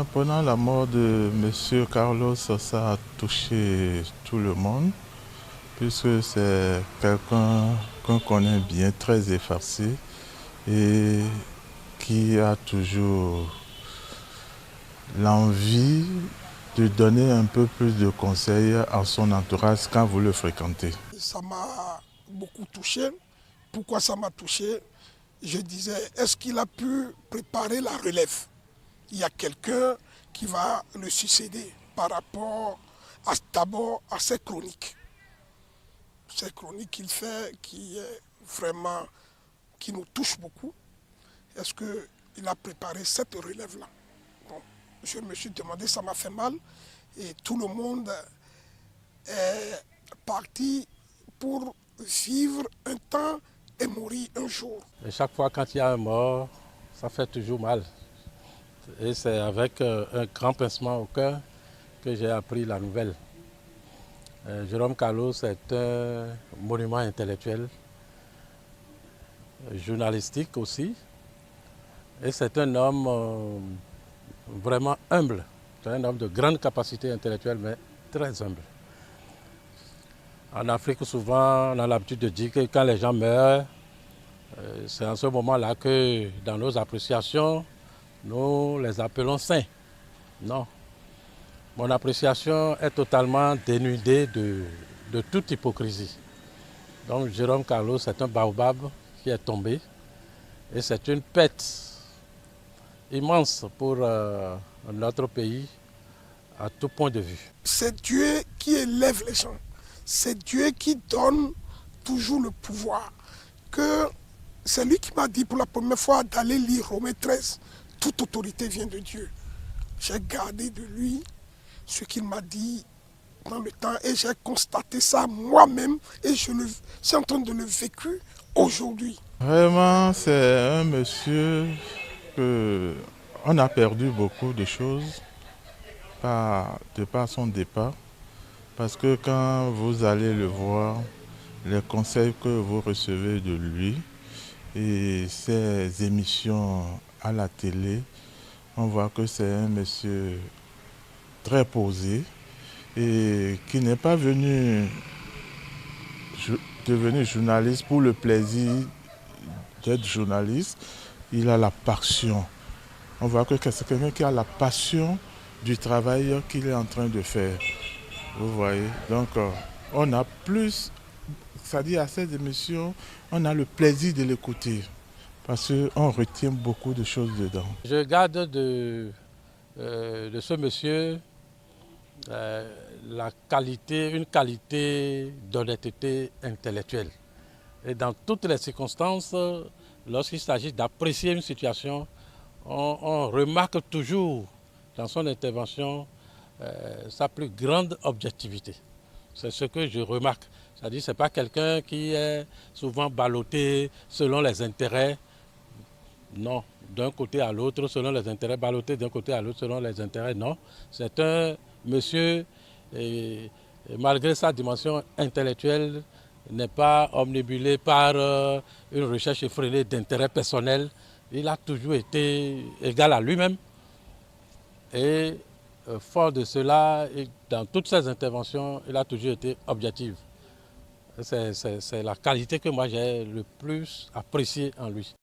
Pendant la mort de M. Carlos, ça a touché tout le monde, puisque c'est quelqu'un qu'on connaît bien, très effacé, et qui a toujours l'envie de donner un peu plus de conseils à son entourage quand vous le fréquentez. Ça m'a beaucoup touché. Pourquoi ça m'a touché? Je disais, est-ce qu'il a pu préparer la relève? Il y a quelqu'un qui va le succéder par rapport d'abord à ses chroniques. Ces chroniques qu'il fait qui est vraiment, qui nous touche beaucoup. Est-ce qu'il a préparé cette relève-là? Bon, je me suis demandé, ça m'a fait mal. Et tout le monde est parti pour vivre un temps et mourir un jour. Et chaque fois quand il y a un mort, ça fait toujours mal. Et c'est avec un grand pincement au cœur que j'ai appris la nouvelle. Jérôme Carlos est un monument intellectuel, journalistique aussi. Et c'est un homme vraiment humble. C'est un homme de grande capacité intellectuelle, mais très humble. En Afrique, souvent, on a l'habitude de dire que quand les gens meurent, c'est en ce moment-là que, dans nos appréciations, nous les appelons saints. Non. Mon appréciation est totalement dénudée de toute hypocrisie. Donc Jérôme Carlos, c'est un baobab qui est tombé. Et c'est une perte immense pour notre pays, à tout point de vue. C'est Dieu qui élève les gens. C'est Dieu qui donne toujours le pouvoir. C'est lui qui m'a dit pour la première fois d'aller lire Romains 13. Toute autorité vient de Dieu. J'ai gardé de lui ce qu'il m'a dit dans le temps et j'ai constaté ça moi-même et je suis en train de le vécu aujourd'hui. Vraiment, c'est un monsieur que on a perdu beaucoup de choses de par son départ. Parce que quand vous allez le voir, les conseils que vous recevez de lui et ses émissions à la télé, on voit que c'est un monsieur très posé et qui n'est pas venu devenir journaliste pour le plaisir d'être journaliste. Il a la passion. On voit que c'est quelqu'un qui a la passion du travail qu'il est en train de faire. Vous voyez, donc on a plus, c'est-à-dire à ces émissions, on a le plaisir de l'écouter parce qu'on retient beaucoup de choses dedans. Je garde de ce monsieur une qualité d'honnêteté intellectuelle. Et dans toutes les circonstances, lorsqu'il s'agit d'apprécier une situation, on remarque toujours dans son intervention sa plus grande objectivité. C'est ce que je remarque. C'est-à-dire que ce n'est pas quelqu'un qui est souvent ballotté selon les intérêts. Non, d'un côté à l'autre selon les intérêts, ballotté d'un côté à l'autre selon les intérêts, non. C'est un monsieur, et malgré sa dimension intellectuelle, n'est pas omnibulé par une recherche effrénée d'intérêts personnels. Il a toujours été égal à lui-même. Et fort de cela, dans toutes ses interventions, il a toujours été objectif. C'est la qualité que moi j'ai le plus appréciée en lui.